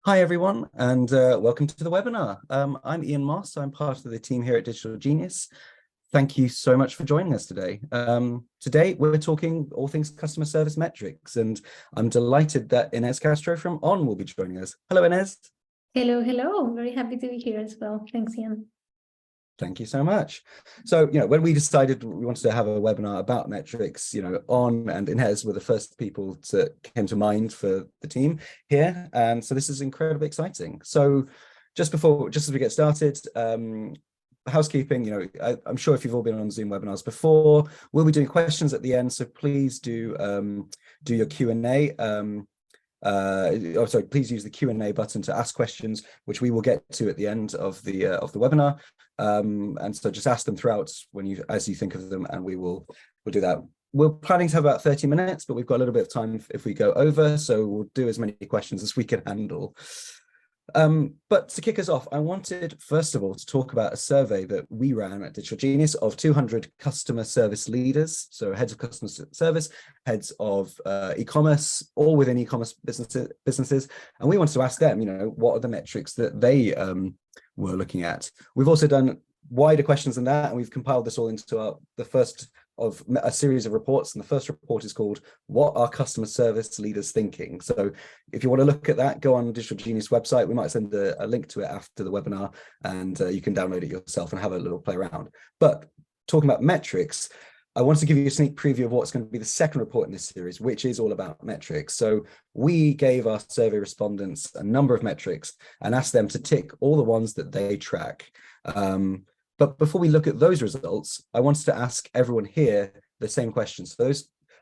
Hi, everyone, and welcome to the webinar. I'm Ian Moss. I'm part of the team here at Digital Genius. Thank you so much for joining us today. Today, we're talking all things customer service metrics, and I'm delighted that Ines Castro from On will be joining us. Hello, Ines. Hello, hello. I'm very happy to be here as well. Thanks, Ian. Thank you so much. So, when we decided we wanted to have a webinar about metrics, On and Ines were the first people that came to mind for the team here. And so this is incredibly exciting. So just as we get started, housekeeping, I'm sure if you've all been on Zoom webinars before, we'll be doing questions at the end. So please do your Q&A. Please use the Q&A button to ask questions, which we will get to at the end of the webinar. And so just ask them throughout as you think of them, and we'll do that. We're planning to have about 30 minutes, but we've got a little bit of time if we go over, so we'll do as many questions as we can handle. But to kick us off, I wanted, first of all, to talk about a survey that we ran at Digital Genius of 200 customer service leaders, so heads of customer service, heads of e-commerce, all within e-commerce businesses, and we wanted to ask them, what are the metrics that they were looking at. We've also done wider questions than that, and we've compiled this all into the first of a series of reports, and the first report is called "What Are Customer Service Leaders Thinking?" So if you want to look at that, go on Digital Genius website. We might send a link to it after the webinar, and you can download it yourself and have a little play around. But talking about metrics, I wanted to give you a sneak preview of what's going to be the second report in this series, which is all about metrics. So we gave our survey respondents a number of metrics and asked them to tick all the ones that they track. But before we look at those results, I wanted to ask everyone here the same questions. So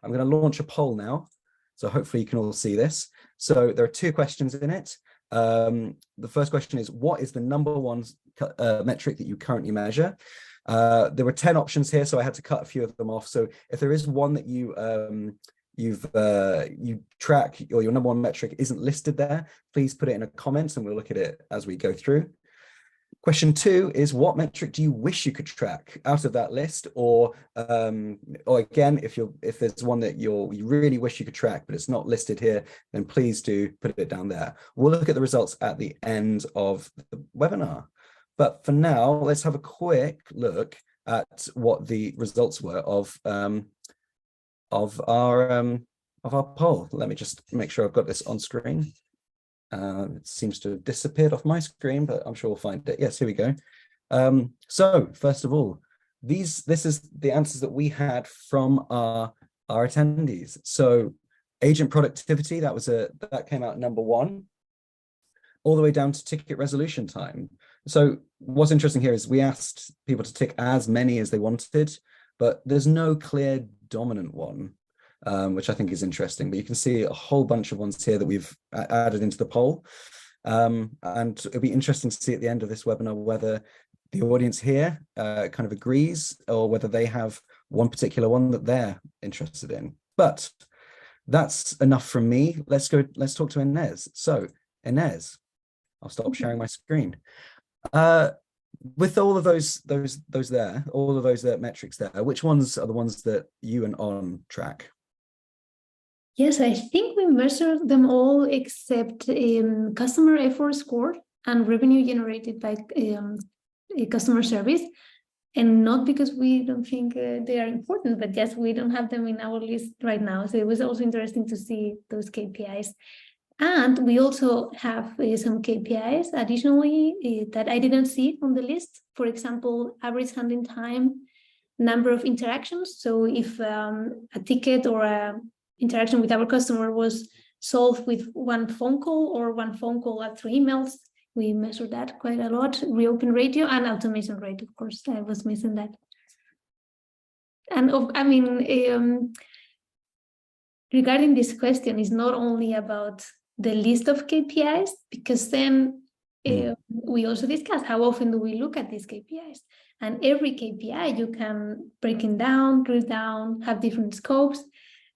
I'm going to launch a poll now. So hopefully you can all see this. So there are two questions in it. The first question is, what is the number one metric that you currently measure? There were 10 options here, so I had to cut a few of them off. So if there is one that you track, or your number one metric isn't listed there, please put it in a comment and we'll look at it as we go through. Question two is, what metric do you wish you could track out of that list? Or again, if there's one that you really wish you could track, but it's not listed here, then please do put it down there. We'll look at the results at the end of the webinar. But for now, let's have a quick look at what the results were of our poll. Let me just make sure I've got this on screen. It seems to have disappeared off my screen, but I'm sure we'll find it. Yes, here we go. So first of all, this is the answers that we had from our attendees. So agent productivity, that came out number one, all the way down to ticket resolution time. So what's interesting here is we asked people to tick as many as they wanted, but there's no clear dominant one, which I think is interesting. But you can see a whole bunch of ones here that we've added into the poll. And it'll be interesting to see at the end of this webinar whether the audience here kind of agrees, or whether they have one particular one that they're interested in. But that's enough from me. Let's talk to Ines. So Ines, I'll stop sharing my screen. With all of those metrics there, which ones are the ones that you and On track? Yes, I think we measured them all except customer effort score and revenue generated by customer service. And not because we don't think they are important, but just we don't have them in our list right now. So it was also interesting to see those KPIs. And we also have some KPIs additionally that I didn't see on the list. For example, average handling time, number of interactions. So if a ticket or a interaction with our customer was solved with one phone call, or one phone call at 3 emails, we measured that quite a lot. Reopen ratio and automation rate, of course, I was missing that. And regarding this question, is not only about the list of KPIs, because then we also discuss how often do we look at these KPIs. And every KPI, you can break it down, drill down, have different scopes.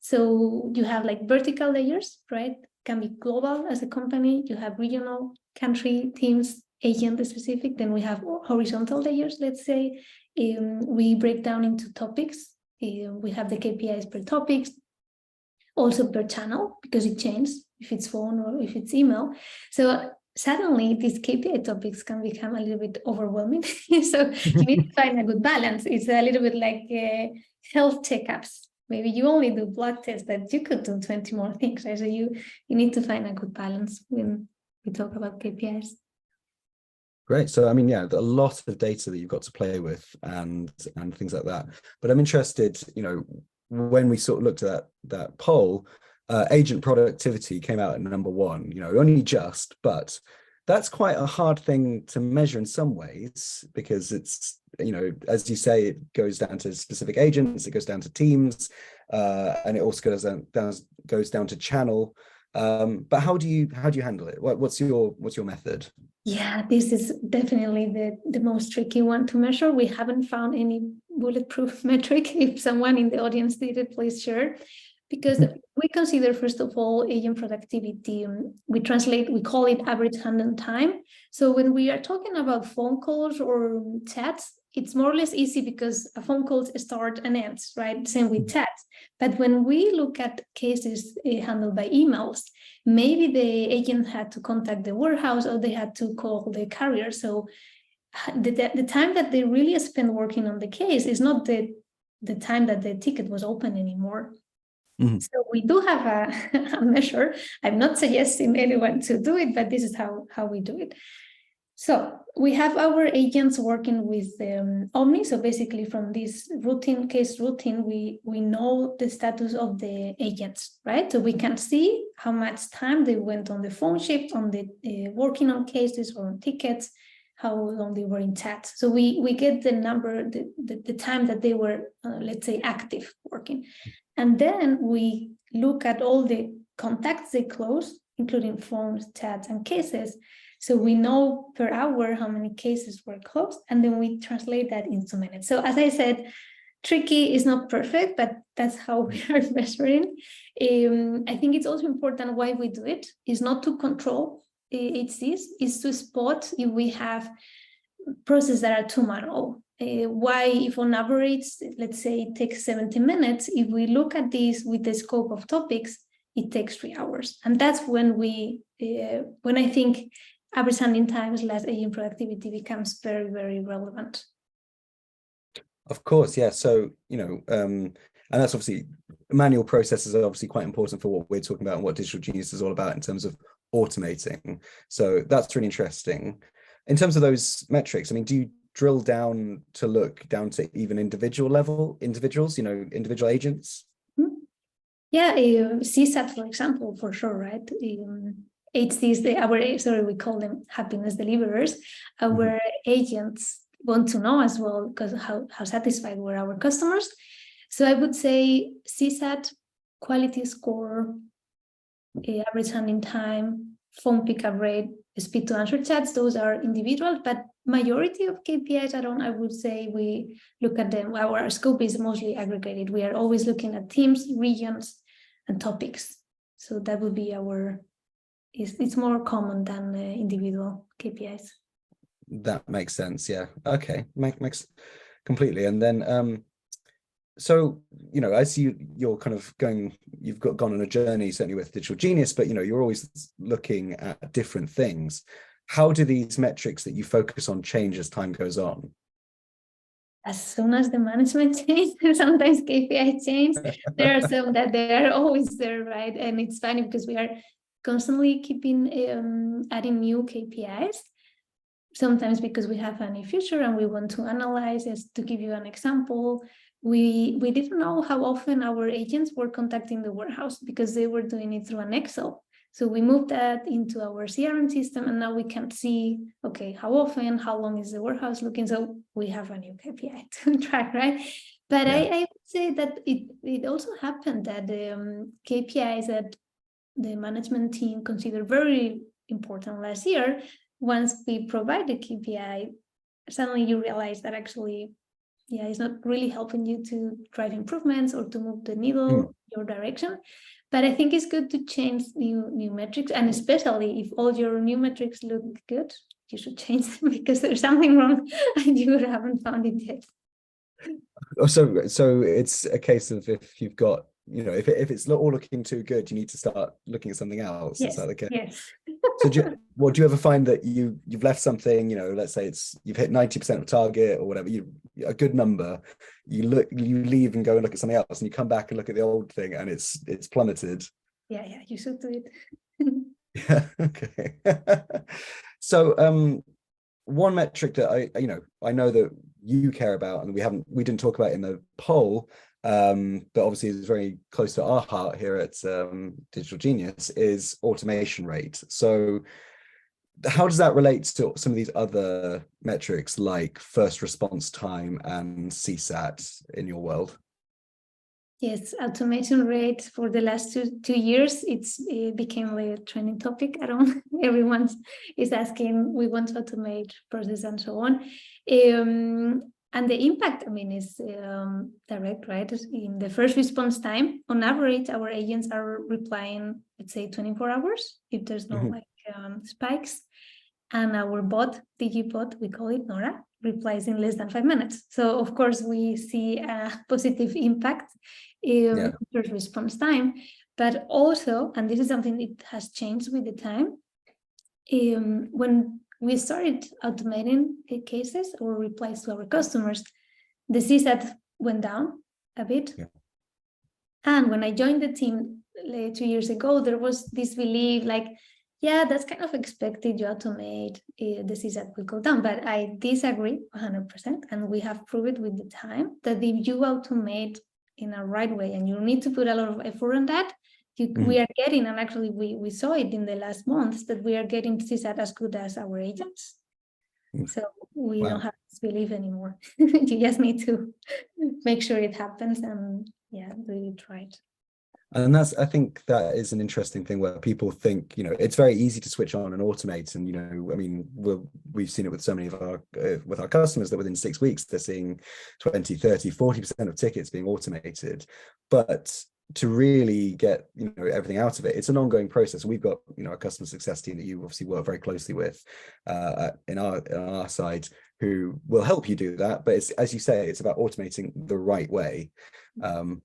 So you have like vertical layers, right? Can be global as a company. You have regional, country, teams, agent specific. Then we have horizontal layers, let's say. We break down into topics. We have the KPIs per topics. also per channel, because it changes if it's phone or if it's email. So suddenly these KPI topics can become a little bit overwhelming. So you need to find a good balance. It's a little bit like health checkups. Maybe you only do blood tests, but you could do 20 more things, right? So you need to find a good balance when we talk about KPIs. Great. So, I mean, yeah, a lot of data that you've got to play with and things like that. But I'm interested, you know, when we sort of looked at that poll, agent productivity came out at number one, you know, only just, but that's quite a hard thing to measure in some ways, because it's, you know, as you say, it goes down to specific agents, it goes down to teams, and it also goes down to channel. But how do you handle it? What's your method? Yeah, this is definitely the most tricky one to measure. We haven't found any bulletproof metric. If someone in the audience did it, please share. Because we consider, first of all, agent productivity. We call it average handle time. So when we are talking about phone calls or chats, it's more or less easy because a phone call starts and ends, right? Same with chats. But when we look at cases handled by emails, maybe the agent had to contact the warehouse or they had to call the carrier. So the time that they really spend working on the case is not the time that the ticket was open anymore. So we do have a measure. I'm not suggesting anyone to do it, but this is how we do it. So we have our agents working with Omni. So basically from this case routine, we know the status of the agents, right? So we can see how much time they went on the phone shift, on the working on cases or on tickets, how long they were in chat. So we get the number, the time that they were, let's say, active working. And then we look at all the contacts they close, including phones, chats, and cases. So we know per hour how many cases were closed, and then we translate that into minutes. So as I said, tricky is not perfect, but that's how we are measuring. I think it's also important why we do it is not to control HCs, is to spot if we have processes that are too manual. Why, if on average, let's say it takes 70 minutes, if we look at this with the scope of topics, it takes 3 hours. And that's when when I think average handling time / agent productivity becomes very, very relevant. Of course, yeah. So, you know, and that's obviously, manual processes are obviously quite important for what we're talking about and what DigitalGenius is all about in terms of automating. So that's really interesting. In terms of those metrics, I mean, do you drill down to look down to even individuals, you know, individual agents? Yeah, CSAT, for example, for sure, right? HCs, we call them happiness deliverers. Our agents want to know as well, because how satisfied were our customers. So I would say CSAT, quality score, average handling time, phone pickup rate, speed to answer chats, those are individual, but majority of KPIs I would say we look at them. Our scope is mostly aggregated. We are always looking at teams, regions, and topics. So that would be it's more common than individual KPIs. That makes sense. Yeah. Okay. Makes completely. And then, so, you know, as you're kind of you've gone on a journey, certainly with DigitalGenius, but, you know, you're always looking at different things. How do these metrics that you focus on change as time goes on? As soon as the management changes, sometimes KPI change. There are some that they are always there, right? And it's funny because we are constantly keeping adding new KPIs. Sometimes because we have a new feature and we want to analyze. As to give you an example, we didn't know how often our agents were contacting the warehouse because they were doing it through an Excel. So we moved that into our CRM system, and now we can see, okay, how often, how long is the warehouse looking? So we have a new KPI to track, right? But yeah. I would say that it also happened that the KPIs that the management team considered very important last year, once we provide the KPI, suddenly you realize that actually, yeah, it's not really helping you to drive improvements or to move the needle your direction. But I think it's good to change new metrics, and especially if all your new metrics look good, you should change them because there's something wrong and you haven't found it yet. So it's a case of if you've got you know, if it's not all looking too good, you need to start looking at something else. Is Yes, that the case? yes. So do you ever find that you've left something, you know, let's say you've hit 90% of target or whatever, a good number, you leave and go and look at something else, and you come back and look at the old thing and it's plummeted. Yeah, you should do it. Yeah, okay. So one metric that I know that you care about, and we didn't talk about in the poll, but obviously it's very close to our heart here at Digital Genius, is automation rate. So how does that relate to some of these other metrics like first response time and CSAT in your world? Yes, automation rate for the last two years, it became a trending topic around. Everyone is asking, we want to automate process and so on. And the impact, I mean, is direct, right? In the first response time, on average, our agents are replying, let's say 24 hours, if there's no spikes. And our bot, DigiBot, we call it Nora, replies in less than 5 minutes. So of course we see a positive impact in first response time, but also, and this is something that has changed with the time, when we started automating cases or replies to our customers, the CSAT went down a bit. Yeah. And when I joined the team 2 years ago, there was this belief like, yeah, that's kind of expected, you automate, the CSAT will go down, but I disagree 100%. And we have proved with the time that if you automate in a right way, and you need to put a lot of effort on that, we are getting, and actually we saw it in the last months, that we are getting CSAT as good as our agents. So we don't have this belief anymore. You just need to make sure it happens and do it right. And I think that is an interesting thing where people think, you know, it's very easy to switch on and automate. And, you know, I mean, we've seen it with so many of our customers that within 6 weeks, they're seeing 20, 30, 40% of tickets being automated. But to really get, you know, everything out of it, it's an ongoing process. And we've got, you know, a customer success team that you obviously work very closely with in our side, who will help you do that. But it's, as you say, it's about automating the right way.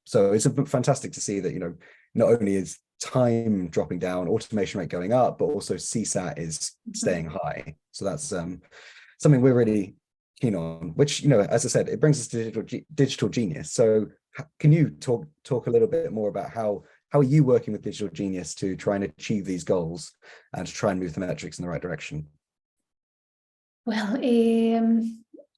So it's fantastic to see that, you know, not only is time dropping down, automation rate going up, but also CSAT is staying high. So that's something we're really keen on, which, you know, as I said, it brings us to Digital Genius. So can you talk a little bit more about how are you working with Digital Genius to try and achieve these goals and to try and move the metrics in the right direction? Well,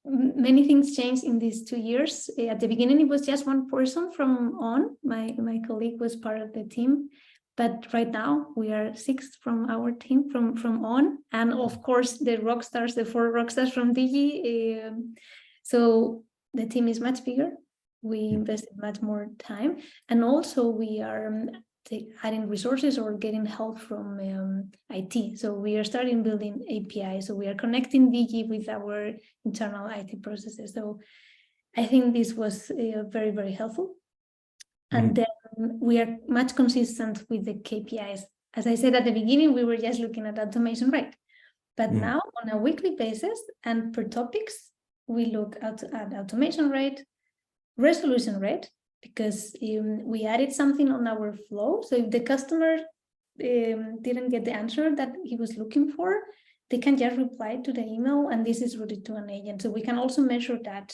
many things changed in these 2 years. At the beginning, it was just one person from On. My colleague was part of the team. But right now, we are 6 from our team from On. And of course, the rock stars, the 4 rock stars from Digi. So the team is much bigger. We invested much more time. And also, we are adding resources or getting help from IT. So we are starting building APIs. So we are connecting Digi with our internal IT processes. So I think this was very, very helpful. And then we are much consistent with the KPIs. As I said at the beginning, we were just looking at automation rate. But now on a weekly basis and per topics, we look at automation rate, resolution rate, because we added something on our flow. So if the customer didn't get the answer that he was looking for, they can just reply to the email, and this is routed to an agent. So we can also measure that.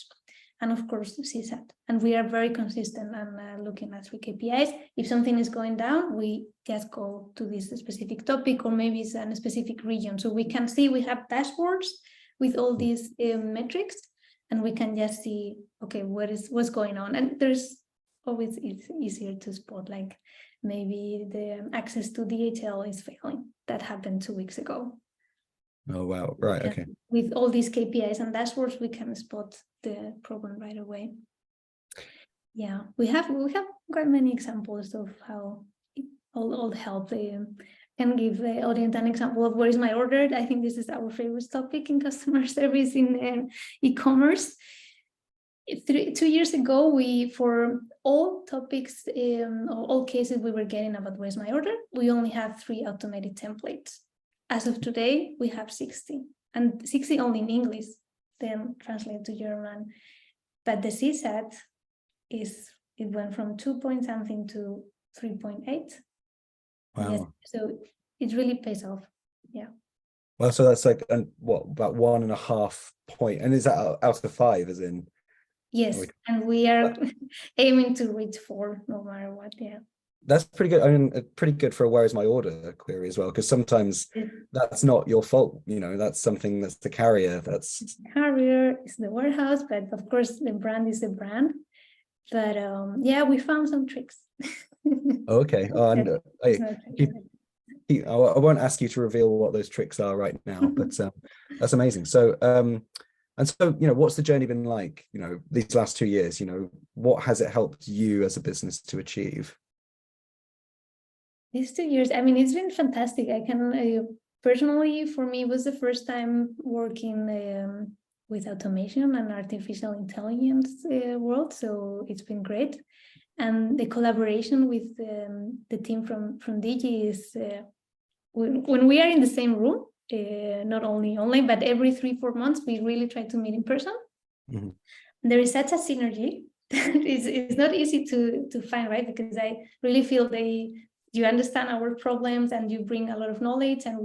And of course, CSAT. And we are very consistent and looking at 3 KPIs. If something is going down, we just go to this specific topic, or maybe it's in a specific region. So we can see, we have dashboards with all these metrics, and we can just see, okay, what's going on. And there's always, it's easier to spot, like maybe the access to DHL is failing. That happened 2 weeks ago. Oh, wow. Right. Okay. With all these KPIs and dashboards, we can spot the problem right away. Yeah, we have quite many examples of how all help. Can give the audience an example of what is my order. I think this is our favorite topic in customer service in e-commerce. 2 years ago, for all topics, all cases we were getting about where's my order, we only have 3 automated templates. As of today, we have 60, and 60 only in English, then translate to German. But the CSAT is it went from 2 point something to 3.8. Wow. Yes, so it really pays off. Yeah. Well, so that's like what, about 1.5 point, and is that out of 5, as in? Yes, and we are aiming to reach 4 no matter what. Yeah. That's pretty good. I mean, pretty good for a where is my order query as well, because sometimes that's not your fault. That's something that's the carrier. That's carrier is the warehouse, but of course the brand is the brand. But yeah, we found some tricks. okay. And I won't ask you to reveal what those tricks are right now, but that's amazing. So and so, what's the journey been like, these last 2 years? What has it helped you as a business to achieve? These 2 years, I mean, it's been fantastic. I can personally, for me, it was the first time working with automation and artificial intelligence world. So it's been great. And the collaboration with the team from Digi is when we are in the same room, not only online, but every 3-4 months, we really try to meet in person. Mm-hmm. There is such a synergy. It's not easy to find, right? Because I really feel you understand our problems and you bring a lot of knowledge, and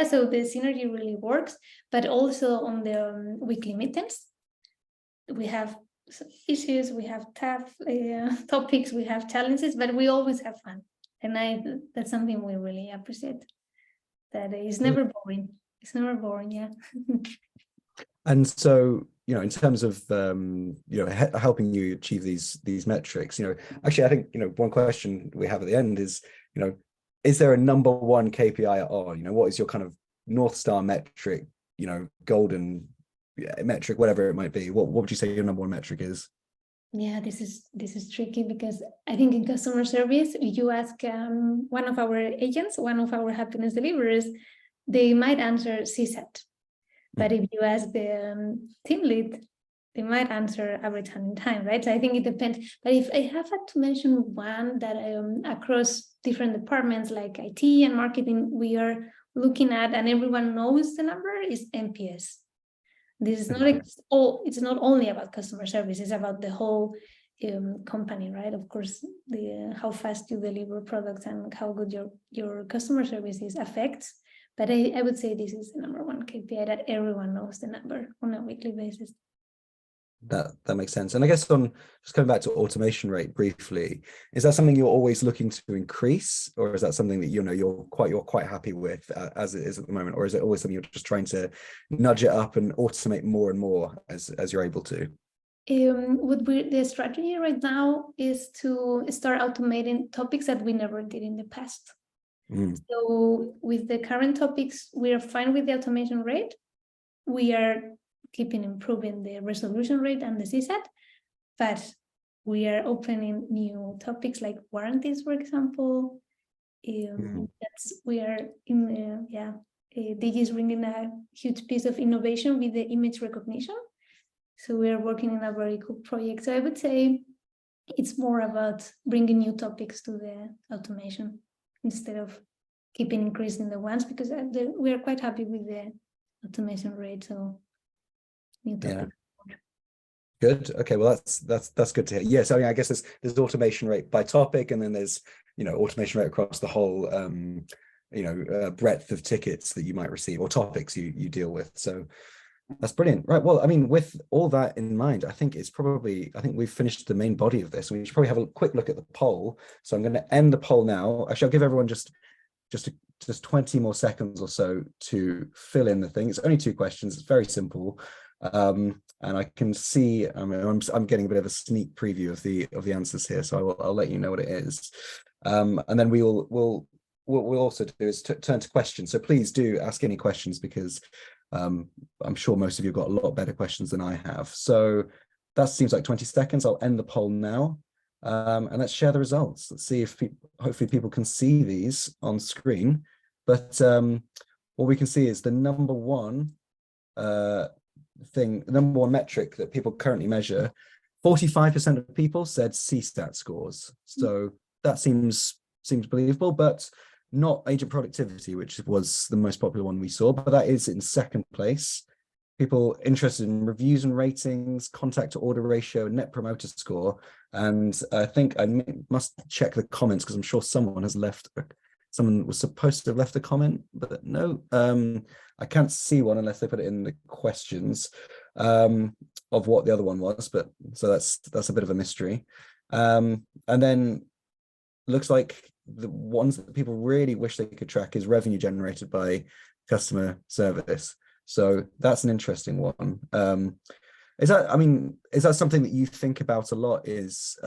so the synergy really works. But also on the weekly meetings, we have issues, we have tough topics, we have challenges, but we always have fun. And that's something we really appreciate. That it's never boring. It's never boring, yeah. And so, in terms of helping you achieve these metrics, actually, I think one question we have at the end is, is there a number one KPI at all? What is your kind of North Star metric? Golden metric, whatever it might be. What would you say your number one metric is? Yeah, this is tricky, because I think in customer service, you ask one of our agents, one of our happiness deliverers, they might answer CSAT. But if you ask the team lead, they might answer average handling time, right? So I think it depends. But if I have had to mention one that across different departments like IT and marketing, we are looking at, and everyone knows the number, is NPS. This is not it's not only about customer service, it's about the whole company, right? Of course, how fast you deliver products and how good your customer service is affects. But I would say this is the number one KPI that everyone knows the number on a weekly basis. That makes sense. And I guess just coming back to automation rate briefly, is that something you're always looking to increase, or is that something that you're quite happy with as it is at the moment, or is it always something you're just trying to nudge it up and automate more and more as you're able to? The strategy right now is to start automating topics that we never did in the past. So with the current topics, we are fine with the automation rate. We are keeping improving the resolution rate and the CSAT, but we are opening new topics like warranties, for example. We are in Digi is bringing a huge piece of innovation with the image recognition. So we are working in a very cool project. So I would say it's more about bringing new topics to the automation instead of keeping increasing the ones, because we are quite happy with the automation rate. So new topic. Yeah. Good. Okay. Well, that's good to hear. Yes. I mean, I guess there's automation rate by topic, and then there's automation rate across the whole breadth of tickets that you might receive or topics you deal with. So that's brilliant. Right. Well, I mean, with all that in mind, I think we've finished the main body of this. We should probably have a quick look at the poll. So I'm going to end the poll now. Actually, I'll give everyone just 20 more seconds or so to fill in the thing. It's only 2 questions. It's very simple. And I can see I'm getting a bit of a sneak preview of the answers here, so I'll let you know what it is. And then we'll also do is turn to questions. So please do ask any questions, because I'm sure most of you have got a lot better questions than I have. So that seems like 20 seconds. I'll end the poll now, and let's share the results. Let's see if hopefully people can see these on screen. But what we can see is the number one metric that people currently measure. 45% of people said CSAT scores. So that seems believable, but not agent productivity, which was the most popular one we saw, but that is in second place. people interested in reviews and ratings, contact to order ratio, net promoter score. And I think I must check the comments because I'm sure someone has left. Someone was supposed to have left a comment, but no, I can't see one unless they put it in the questions of what the other one was. But so that's a bit of a mystery. And then looks like the ones that people really wish they could track is revenue generated by customer service. So that's an interesting one. Is that something that you think about a lot? Is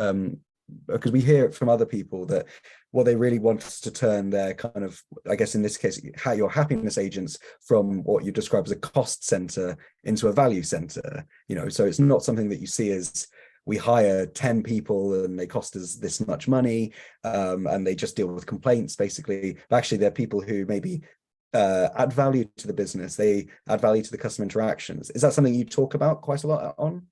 because we hear it from other people that what they really want is to turn their kind of, I guess in this case, your happiness agents from what you describe as a cost center into a value center. So it's not something that you see as we hire 10 people and they cost us this much money, and they just deal with complaints basically. But actually, they're people who maybe add value to the business. They add value to the customer interactions. Is that something you talk about quite a lot on?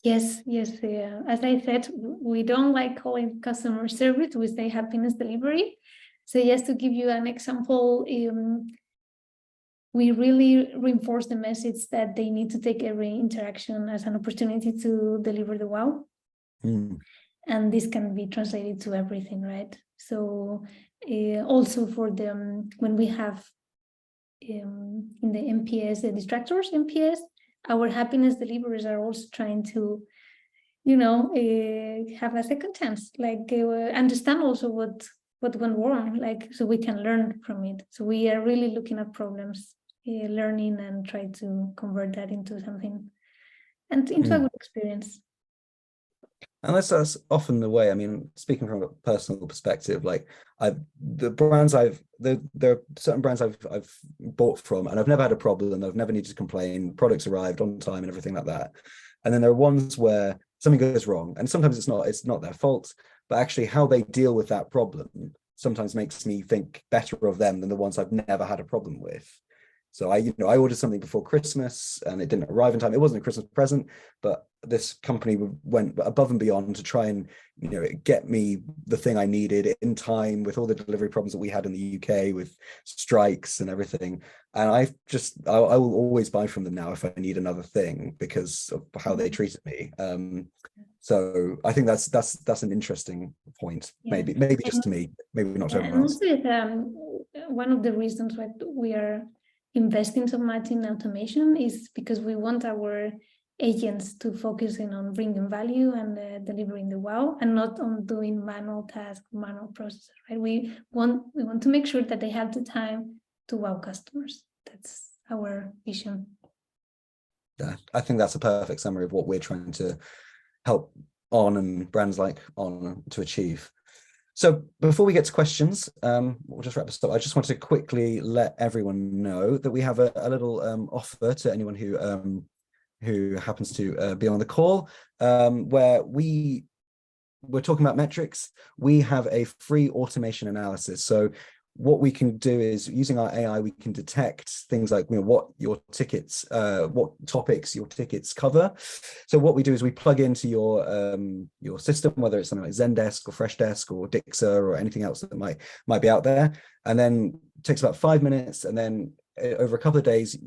Yes. As I said, we don't like calling customer service, we say happiness delivery. So just to give you an example, we really reinforce the message that they need to take every interaction as an opportunity to deliver the wow. And this can be translated to everything, right? So also for them, when we have in the NPS, the distractors NPS, our happiness deliverers are also trying to, have a second chance, like understand also what went wrong, like so we can learn from it. So we are really looking at problems, learning, and try to convert that into something and into a good experience. And that's often the way. I mean, speaking from a personal perspective, like there are certain brands I've bought from, and I've never had a problem. I've never needed to complain. Products arrived on time and everything like that. And then there are ones where something goes wrong, and sometimes it's not their fault, but actually how they deal with that problem sometimes makes me think better of them than the ones I've never had a problem with. So I ordered something before Christmas and it didn't arrive in time. It wasn't a Christmas present, but this company went above and beyond to try and, get me the thing I needed in time with all the delivery problems that we had in the UK with strikes and everything. And I will always buy from them now if I need another thing because of how they treated me. So I think that's an interesting point. Yeah. Maybe just to me, maybe not to everyone else. And also, one of the reasons why we are investing so much in automation is because we want our agents to focus in on bringing value and delivering the wow, and not on doing manual tasks, manual processes, right? We want to make sure that they have the time to wow customers. That's our vision. Yeah, I think that's a perfect summary of what we're trying to help On and brands like On to achieve. So before we get to questions, we'll just wrap this up. I just want to quickly let everyone know that we have a little offer to anyone who happens to be on the call, where we're talking about metrics. We have a free automation analysis. So what we can do is, using our AI, we can detect things like what your tickets, what topics your tickets cover. So what we do is we plug into your system, whether it's something like Zendesk or Freshdesk or Dixa or anything else that might be out there, and then it takes about 5 minutes, and then over a couple of days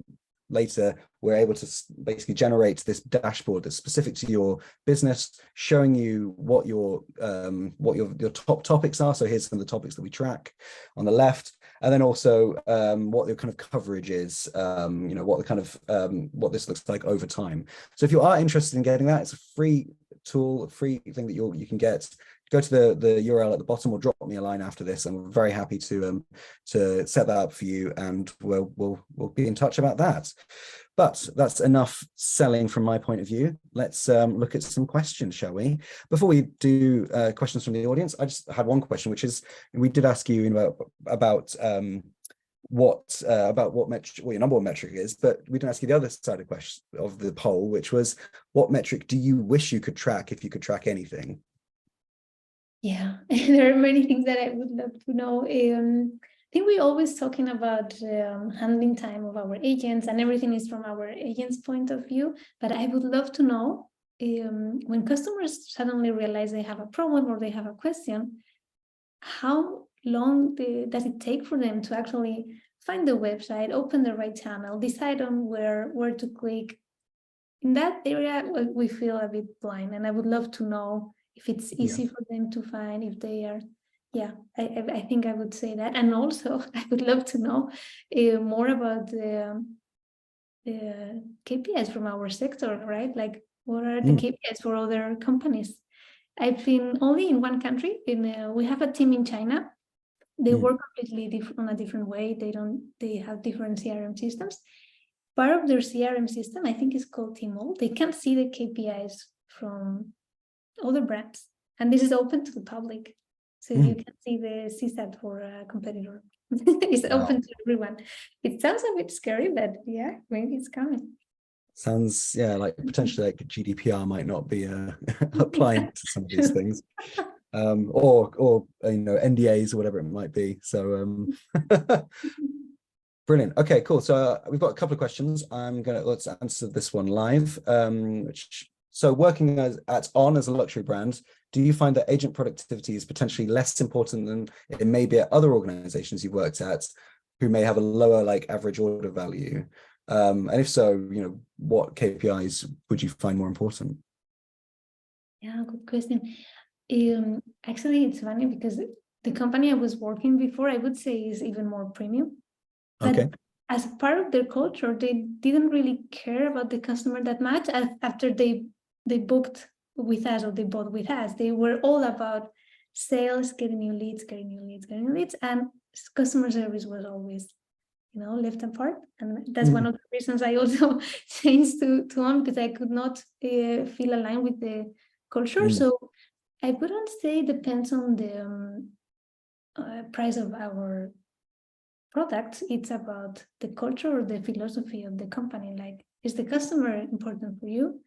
later, we're able to basically generate this dashboard that's specific to your business, showing you what your top topics are. So here's some of the topics that we track on the left, and then also what your kind of coverage is, what the kind of what this looks like over time. So if you are interested in getting that, it's a free tool, a free thing that you can get. Go to the URL at the bottom or drop me a line after this, and we're very happy to set that up for you, and we'll be in touch about that. But that's enough selling from my point of view. Let's look at some questions, shall we? Before we do questions from the audience, I just had one question, which is, we did ask you about what your number one metric is, but we didn't ask you the other side of the poll, which was, what metric do you wish you could track if you could track anything? Yeah, there are many things that I would love to know. I think we're always talking about handling time of our agents, and everything is from our agents' point of view. But I would love to know, when customers suddenly realize they have a problem or they have a question, how long does it take for them to actually find the website, open the right channel, decide on where to click. In that area, we feel a bit blind, and I would love to know if it's easy for them to find, if they are, I think I would say that. And also, I would love to know more about the KPIs from our sector, right? Like, what are the KPIs for other companies? I've been only in one country. We have a team in China. They work completely on a different way. They have different CRM systems. Part of their CRM system, I think, is called Tmall. They can see the KPIs from other brands, and this is open to the public. So you can see the CSAT for a competitor. It's open to everyone. It sounds a bit scary, but yeah, maybe it's coming. Sounds, like potentially like GDPR might not be applying to some of these things, or NDAs or whatever it might be. So brilliant. Okay, cool. So we've got a couple of questions. Let's answer this one live. So working as a luxury brand, do you find that agent productivity is potentially less important than it may be at other organizations you've worked at, who may have a lower average order value? And if so, what KPIs would you find more important? Yeah, good question. Actually, it's funny because the company I was working before, I would say, is even more premium. But okay. As part of their culture, they didn't really care about the customer that much. After they booked with us or they bought with us, they were all about sales, getting new leads, and customer service was always left apart. And that's one of the reasons I also changed to on, because I could not feel aligned with the culture. So I wouldn't say it depends on the price of our product. It's about the culture or the philosophy of the company. Like, is the customer important for you?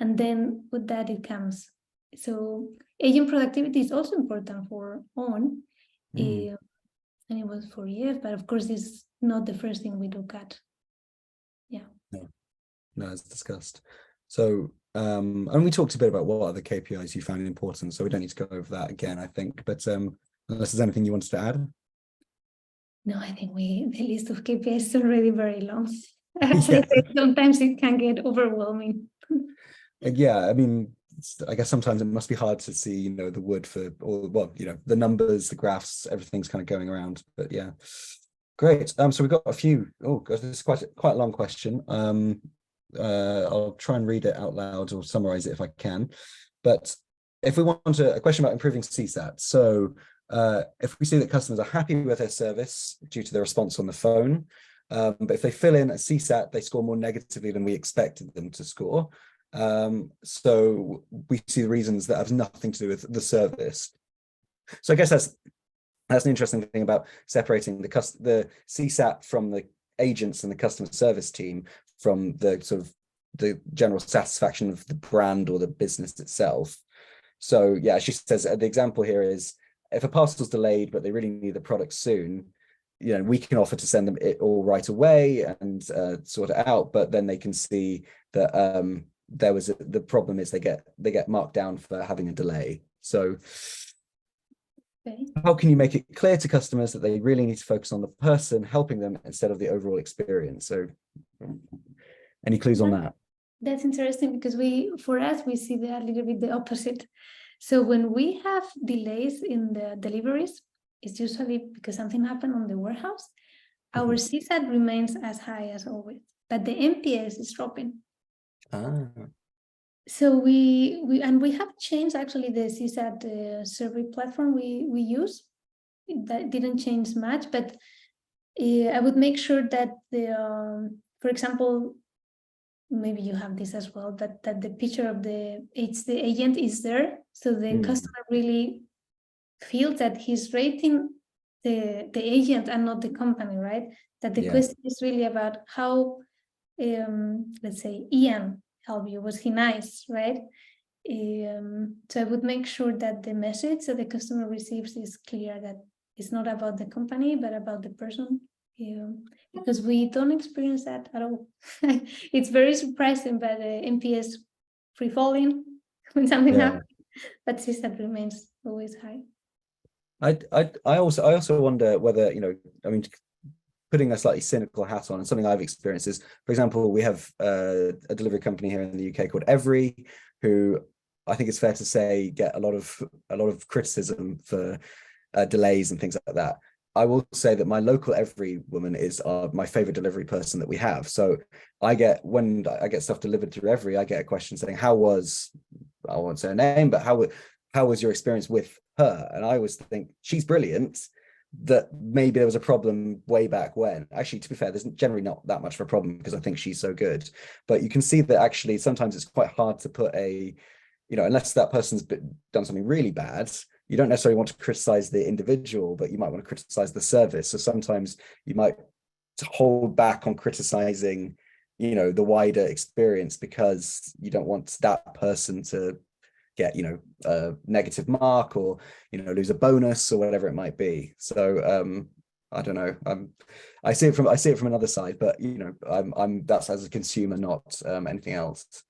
And then with that it comes. So agent productivity is also important for on. And it was for years, but of course this is not the first thing we look at. No, as discussed. So and we talked a bit about what other KPIs you found important, so we don't need to go over that again, I think. But unless there's anything you wanted to add? No, I think the list of KPIs is already very long. Sometimes it can get overwhelming. I mean, I guess sometimes it must be hard to see, the wood for all, the numbers, the graphs, everything's kind of going around. But yeah, great. So we've got a few. Oh gosh, this is quite a long question. I'll try and read it out loud or summarize it if I can. But if we want a question about improving CSAT, so if we see that customers are happy with their service due to their response on the phone, but if they fill in a CSAT, they score more negatively than we expected them to score. So we see the reasons that have nothing to do with the service. So I guess that's an interesting thing about separating the CSAT from the agents and the customer service team from the sort of the general satisfaction of the brand or the business itself. So yeah, she says the example here is, if a parcel's delayed but they really need the product soon, we can offer to send them it all right away and sort it out, but then they can see that the problem is they get marked down for having a delay. So how can you make it clear to customers that they really need to focus on the person helping them instead of the overall experience? So any clues on that? That's interesting, because for us we see that a little bit the opposite. So when we have delays in the deliveries, it's usually because something happened on the warehouse. Our CSAT remains as high as always, but the NPS is dropping. So we have changed actually the CSAT survey platform we use. That didn't change much, but I would make sure that for example, maybe you have this as well, that the picture of the agent is there, so the customer really feels that he's rating the agent and not the company, right? That the question is really about how, let's say, Ian helped you. Was he nice, right? So I would make sure that the message that the customer receives is clear, that it's not about the company but about the person. Because we don't experience that at all. It's very surprising, but NPS free falling when something happens, but CSAT remains always high. I also wonder whether, I mean, putting a slightly cynical hat on, and something I've experienced is, for example, we have a delivery company here in the UK called Every, who I think it's fair to say get a lot of criticism for delays and things like that. I will say that my local Every woman is my favorite delivery person that we have. So when I get stuff delivered through Every, I get a question saying, I won't say her name, but how was your experience with her? And I always think she's brilliant, that maybe there was a problem way back when. Actually, to be fair, there's generally not that much of a problem because I think she's so good. But you can see that actually sometimes it's quite hard to put unless that person's done something really bad, you don't necessarily want to criticize the individual, but you might want to criticize the service. So sometimes you might hold back on criticizing, the wider experience, because you don't want that person to get, a negative mark, or, lose a bonus or whatever it might be. So I don't know. I see it from another side, but that's as a consumer, not anything else.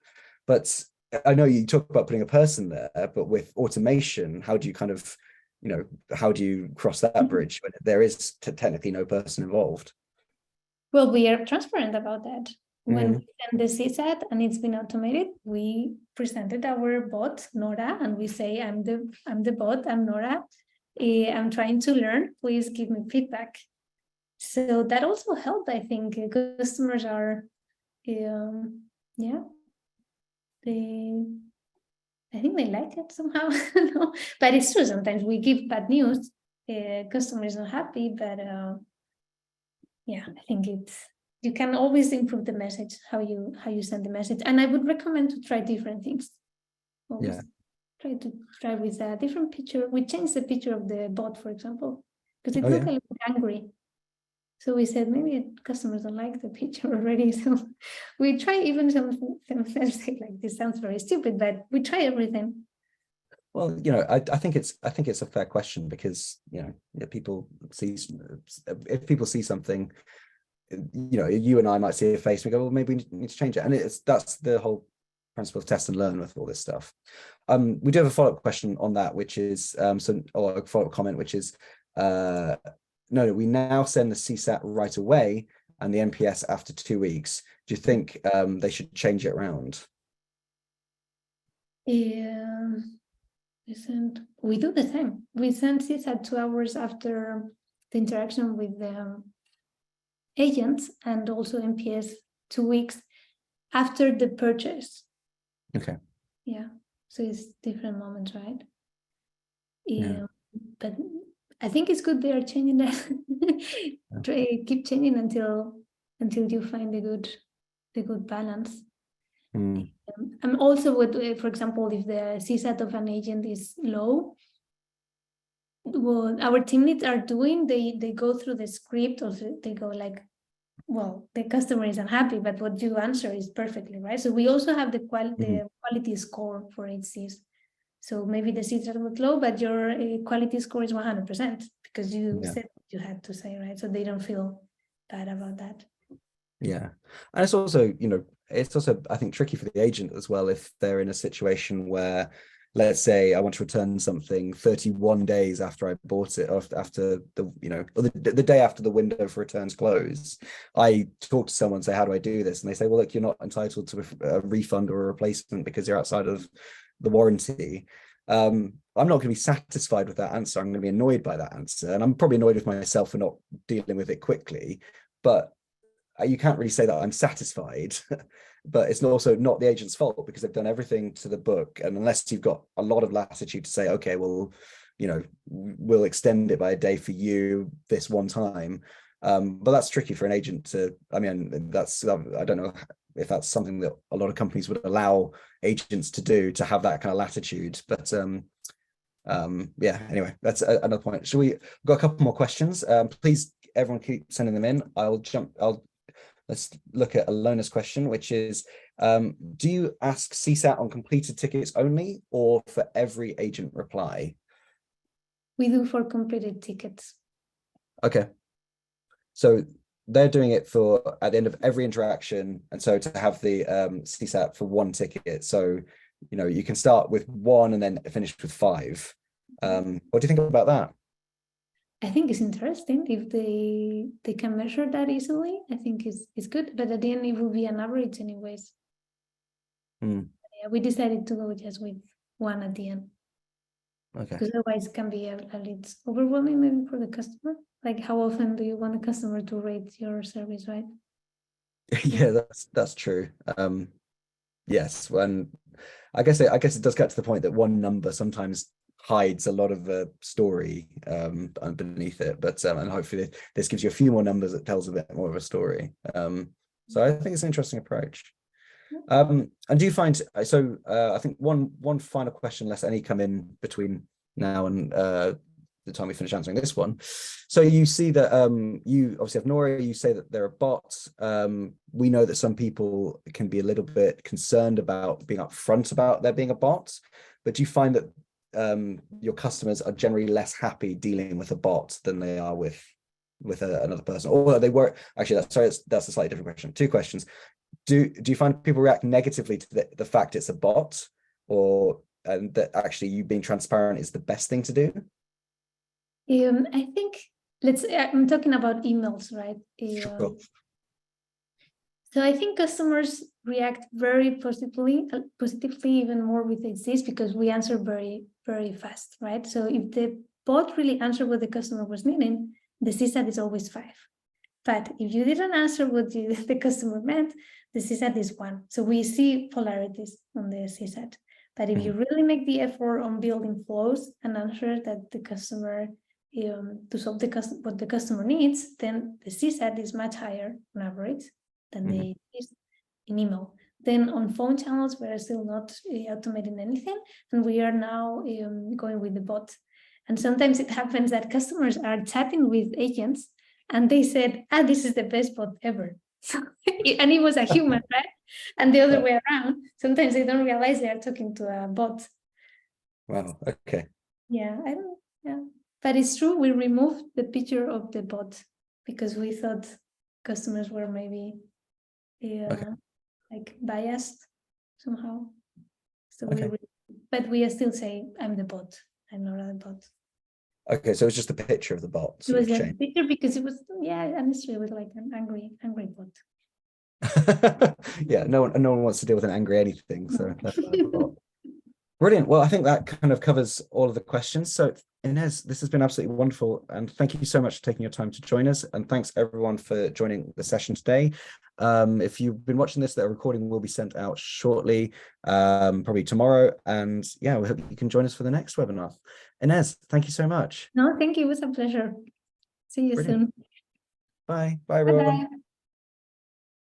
But I know you talk about putting a person there, but with automation, how do you how do you cross that bridge when there is technically no person involved? Well, we are transparent about that. When we send the CSAT and it's been automated, we presented our bot, Nora, and we say, I'm the bot, I'm Nora. I'm trying to learn, please give me feedback. So that also helped, I think. Customers are, I think they like it somehow. No, but it's true, sometimes we give bad news, customers are happy, but I think you can always improve the message, how you send the message. And I would recommend to try different things. Always try with a different picture. We changed the picture of the bot, for example, because it looked a little bit angry. So we said, maybe customers don't like the picture already. So we try even some like, this sounds very stupid, but we try everything. Well, I think it's a fair question, because if people see something, you and I might see a face, we go, well, maybe we need to change it. And that's the whole principle of test and learn with all this stuff. We do have a follow-up question on that, which is or a follow-up comment, which is no, we now send the CSAT right away and the NPS after 2 weeks. Do you think they should change it around? Yeah, we do the same. We send CSAT 2 hours after the interaction with the agents, and also NPS 2 weeks after the purchase. Okay. Yeah, so it's different moments, right? But I think it's good they are changing that. Keep changing until you find the good balance. And also with, for example, if the CSAT of an agent is low, what our team leads are doing, they go through the script, or they go like, well, the customer is unhappy, but what you answer is perfectly right. So we also have the quality score for HCs. So maybe the CSAT was low, but your quality score is 100% because you said what you had to say, right? So they don't feel bad about that. Yeah, and it's also, I think, tricky for the agent as well, if they're in a situation where, let's say, I want to return something 31 days after I bought it, after the day after the window for returns close. I talk to someone, say, how do I do this? And they say, well, look, you're not entitled to a refund or a replacement because you're outside of the warranty. I'm not going to be satisfied with that answer. I'm going to be annoyed by that answer, and I'm probably annoyed with myself for not dealing with it quickly. But you can't really say that I'm satisfied. But it's also not the agent's fault, because they've done everything to the book. And unless you've got a lot of latitude to say, okay, well, we'll extend it by a day for you this one time. But that's tricky for an agent to, I don't know if that's something that a lot of companies would allow agents to do, to have that kind of latitude. But anyway, that's another point. We've got a couple more questions. Please, everyone, keep sending them in. Let's look at Alona's question, which is, do you ask CSAT on completed tickets only, or for every agent reply? We do for completed tickets. Okay. So they're doing it for at the end of every interaction. And so to have the CSAT for one ticket. So, you can start with 1 and then finish with 5. What do you think about that? I think it's interesting if they can measure that easily. I think it's good, but at the end it will be an average anyways. Yeah, we decided to go just with one at the end. Okay. Because otherwise it can be a little overwhelming maybe for the customer. Like how often do you want a customer to rate your service, right? Yeah, that's true. Yes, when I guess it does get to the point that one number sometimes hides a lot of the story underneath it, but and hopefully this gives you a few more numbers that tells a bit more of a story. So I think it's an interesting approach. And do you find so? I think one final question, unless any come in between now and the time we finish answering this one. So you see that you obviously have Nora. You say that there are bots. We know that some people can be a little bit concerned about being upfront about there being a bot. But do you find that your customers are generally less happy dealing with a bot than they are with another person, or they were actually? That's a slightly different question. Two questions. Do you find people react negatively to the fact it's a bot, or and that actually you being transparent is the best thing to do? I think I'm talking about emails, right? Sure. So I think customers react very positively even more with this because we answer very, very fast, right? So if the bot really answered what the customer was needing, the CSAT is always 5. But if you didn't answer what the customer meant, the CSAT is 1. So we see polarities on the CSAT. But if you really make the effort on building flows and answer that the customer to solve what the customer needs, then the CSAT is much higher on average than the in email. Then on phone channels, we're still not automating anything, and we are now going with the bot. And sometimes it happens that customers are chatting with agents, and they said, "This is the best bot ever." And it was a human, right? And the other way around. Sometimes they don't realize they are talking to a bot. Wow. Okay. Yeah, I don't. Yeah, but it's true. We removed the picture of the bot because we thought customers were maybe like biased somehow. So but we still say, "I'm the bot. I'm not a bot." Okay, so it's just a picture of the bot. It was a picture because it was honestly it was like an angry bot. Yeah, no one wants to deal with an angry anything. So brilliant. Well, I think that kind of covers all of the questions. So Ines, this has been absolutely wonderful. And thank you so much for taking your time to join us. And thanks everyone for joining the session today. If you've been watching this, the recording will be sent out shortly, probably tomorrow. And yeah, we hope you can join us for the next webinar. Ines, thank you so much. No, thank you. It was a pleasure. See you soon. Bye. Bye, everyone. Bye.